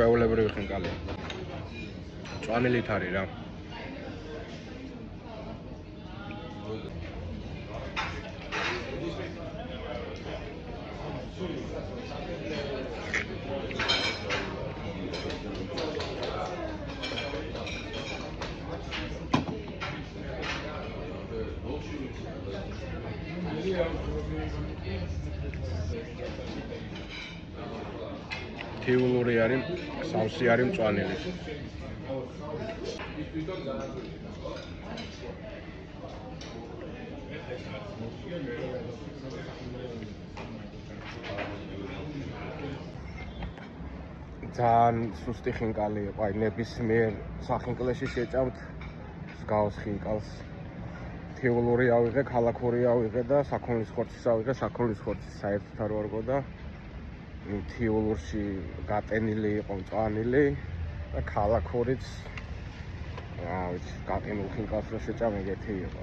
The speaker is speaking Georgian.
ჩვეულებრივი ხინკალია. მწვანილით არის რა. თიულური არის, სავსე არის მწვანილი. ძალიან სუსტი ხინკალი იყო, აი ნებისმიერ სახინკლეში შეჭამთ მსგავს ხინკალს. თიულური ავიღე, ქალაქური ავიღე და საქონლის ხორცის ავიღე, საქონლის ხორცის საერთოდ არ ვარგო და თიულურში გატენილი იყო მწვანილი და ქალაქურიც, რა ვიცი, გატენილ ხინკალს რო შეჭამ ეგეთი იყო.